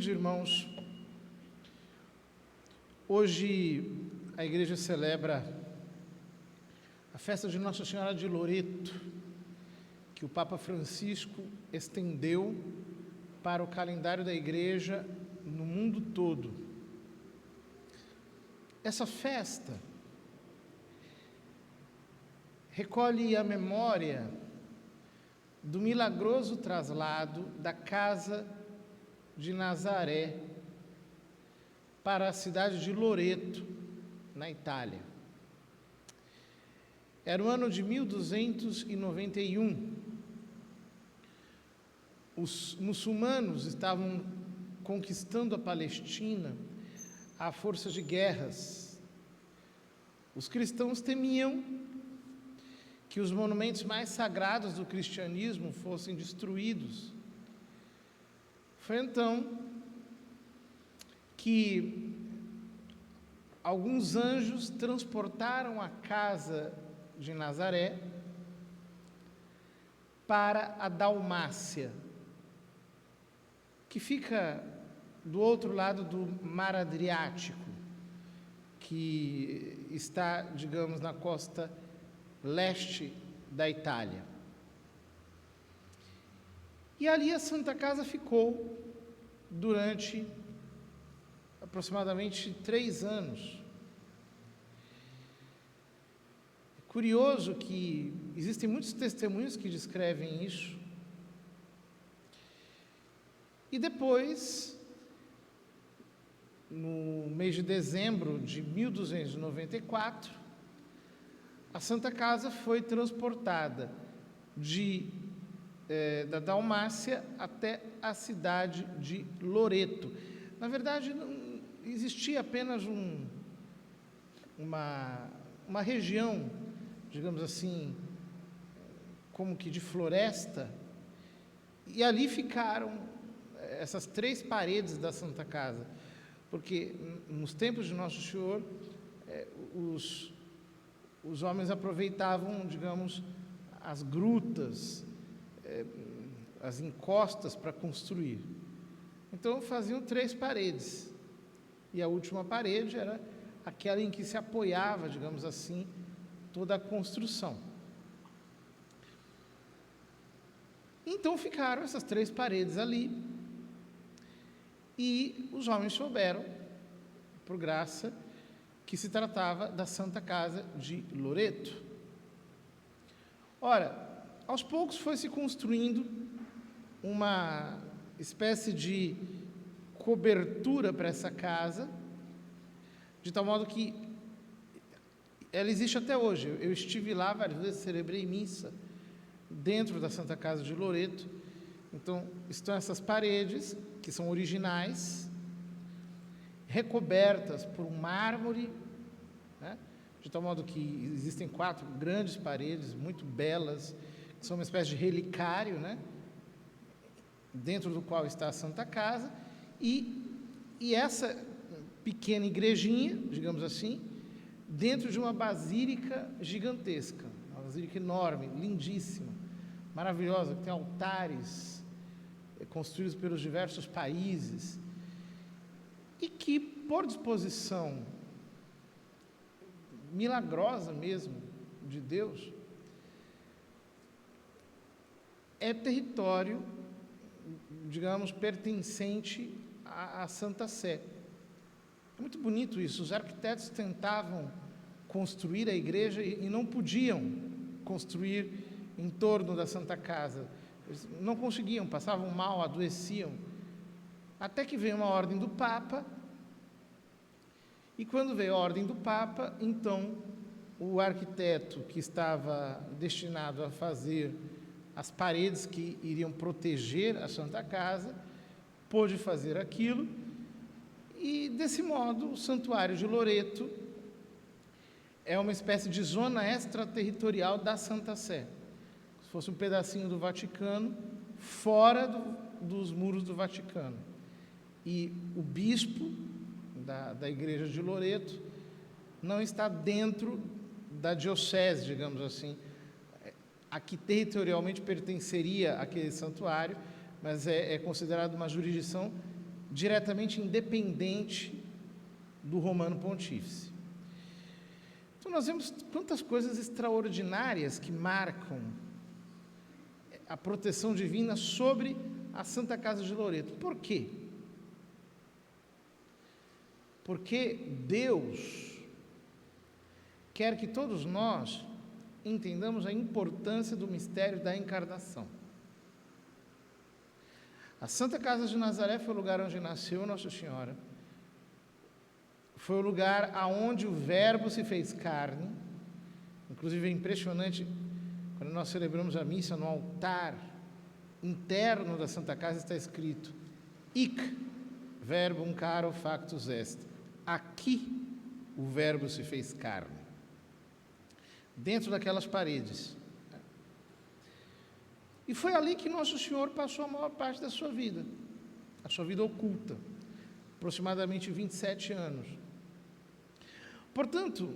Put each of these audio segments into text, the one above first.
Queridos irmãos, hoje a igreja celebra a festa de Nossa Senhora de Loreto, que o Papa Francisco estendeu para o calendário da igreja no mundo todo. Essa festa recolhe a memória do milagroso traslado da casa de Nazaré para a cidade de Loreto, na Itália. Era o ano de 1291. Os muçulmanos estavam conquistando a Palestina à força de guerras. Os cristãos temiam que os monumentos mais sagrados do cristianismo fossem destruídos. Foi então que alguns anjos transportaram a casa de Nazaré para a Dalmácia, que fica do outro lado do Mar Adriático, que está, digamos, na costa leste da Itália. E ali a Santa Casa ficou durante aproximadamente 3 anos. É curioso que existem muitos testemunhos que descrevem isso. E depois, no mês de dezembro de 1294, a Santa Casa foi transportada da Dalmácia até a cidade de Loreto. Na verdade, não existia apenas uma região, digamos assim, como que de floresta, e ali ficaram essas 3 paredes da Santa Casa, porque nos tempos de Nosso Senhor, os homens aproveitavam, digamos, as grutas, as encostas para construir. Então faziam 3 paredes, e a última parede era aquela em que se apoiava, digamos assim, toda a construção. Então ficaram essas 3 paredes ali, e os homens souberam, por graça, que se tratava da Santa Casa de Loreto. Ora, aos poucos foi se construindo uma espécie de cobertura para essa casa, de tal modo que ela existe até hoje. Eu estive lá várias vezes, celebrei missa dentro da Santa Casa de Loreto. Então, estão essas paredes, que são originais, recobertas por um mármore, né? De tal modo que existem 4 grandes paredes, muito belas, que são uma espécie de relicário, né? Dentro do qual está a Santa Casa, e essa pequena igrejinha, digamos assim, dentro de uma basílica gigantesca, uma basílica enorme, lindíssima, maravilhosa, que tem altares construídos pelos diversos países, e que, por disposição milagrosa mesmo de Deus, é território, digamos, pertencente à Santa Sé. É muito bonito isso. Os arquitetos tentavam construir a igreja e não podiam construir em torno da Santa Casa. Eles não conseguiam, passavam mal, adoeciam. Até que veio uma ordem do Papa, e quando veio a ordem do Papa, então o arquiteto que estava destinado a fazer as paredes que iriam proteger a Santa Casa, pôde fazer aquilo, e desse modo o Santuário de Loreto é uma espécie de zona extraterritorial da Santa Sé, se fosse um pedacinho do Vaticano, fora dos muros do Vaticano. E o bispo da igreja de Loreto não está dentro da diocese, digamos assim, a que territorialmente pertenceria aquele santuário, mas é considerado uma jurisdição diretamente independente do Romano Pontífice. Então nós vemos quantas coisas extraordinárias que marcam a proteção divina sobre a Santa Casa de Loreto. Por quê? Porque Deus quer que todos nós entendamos a importância do mistério da encarnação. A Santa Casa de Nazaré foi o lugar onde nasceu Nossa Senhora. Foi o lugar aonde o Verbo se fez carne. Inclusive é impressionante, quando nós celebramos a missa, no altar interno da Santa Casa está escrito: Hic verbum caro factus est. Aqui o Verbo se fez carne. Dentro daquelas paredes. E foi ali que Nosso Senhor passou a maior parte da sua vida. A sua vida oculta. Aproximadamente 27 anos. Portanto,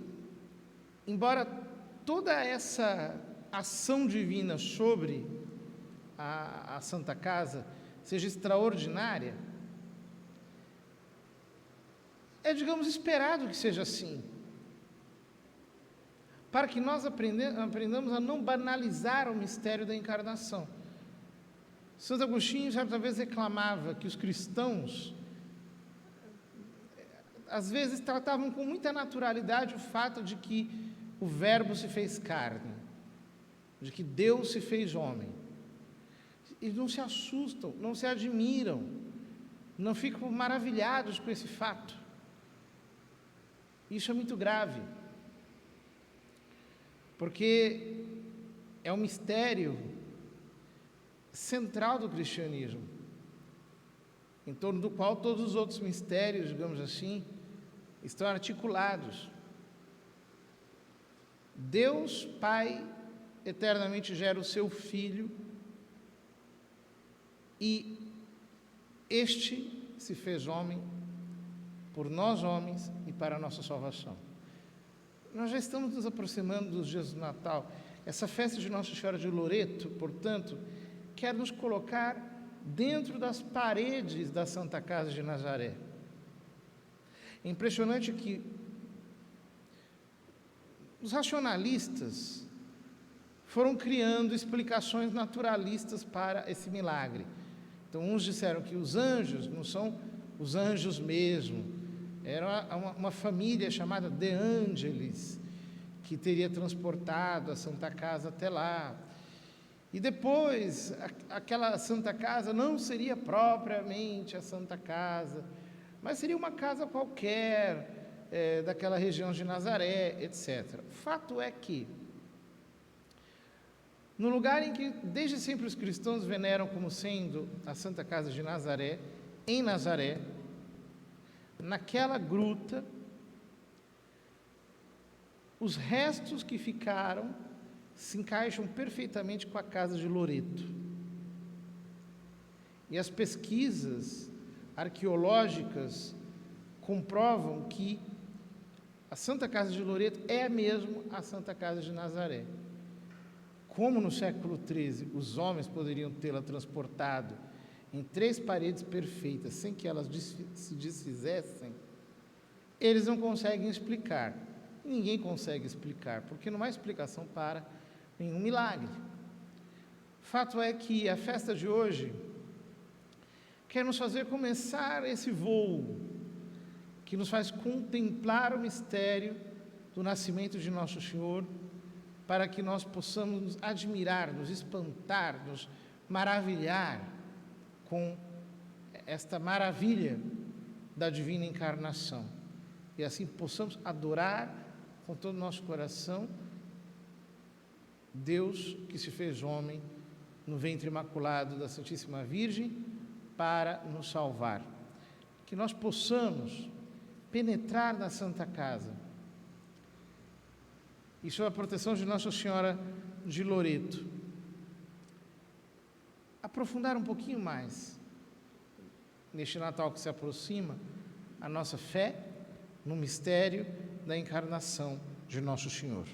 embora toda essa ação divina sobre a Santa Casa seja extraordinária, é, digamos, esperado que seja assim, para que nós aprendamos a não banalizar o mistério da encarnação. Santo Agostinho, certa vez, reclamava que os cristãos às vezes tratavam com muita naturalidade o fato de que o Verbo se fez carne, de que Deus se fez homem. Eles não se assustam, não se admiram, não ficam maravilhados com esse fato. Isso é muito grave, porque é um mistério central do cristianismo, em torno do qual todos os outros mistérios, digamos assim, estão articulados. Deus Pai eternamente gera o seu Filho e este se fez homem por nós homens e para a nossa salvação. Nós já estamos nos aproximando dos dias do Natal. Essa festa de Nossa Senhora de Loreto, portanto, quer nos colocar dentro das paredes da Santa Casa de Nazaré. É impressionante que os racionalistas foram criando explicações naturalistas para esse milagre. Então, uns disseram que os anjos não são os anjos mesmo, era uma família chamada De Angelis, que teria transportado a Santa Casa até lá. E depois, aquela Santa Casa não seria propriamente a Santa Casa, mas seria uma casa qualquer, daquela região de Nazaré, etc. O fato é que, no lugar em que desde sempre os cristãos veneram como sendo a Santa Casa de Nazaré, em Nazaré, naquela gruta, os restos que ficaram se encaixam perfeitamente com a casa de Loreto. E as pesquisas arqueológicas comprovam que a Santa Casa de Loreto é mesmo a Santa Casa de Nazaré. Como no século XIII os homens poderiam tê-la transportado em 3 paredes perfeitas, sem que elas se desfizessem, eles não conseguem explicar. Ninguém consegue explicar, porque não há explicação para nenhum milagre. Fato é que a festa de hoje quer nos fazer começar esse voo, que nos faz contemplar o mistério do nascimento de Nosso Senhor, para que nós possamos nos admirar, nos espantar, nos maravilhar com esta maravilha da divina encarnação. E assim possamos adorar com todo o nosso coração Deus que se fez homem no ventre imaculado da Santíssima Virgem para nos salvar. Que nós possamos penetrar na Santa Casa e, sob a proteção de Nossa Senhora de Loreto, aprofundar um pouquinho mais, neste Natal que se aproxima, a nossa fé no mistério da encarnação de Nosso Senhor.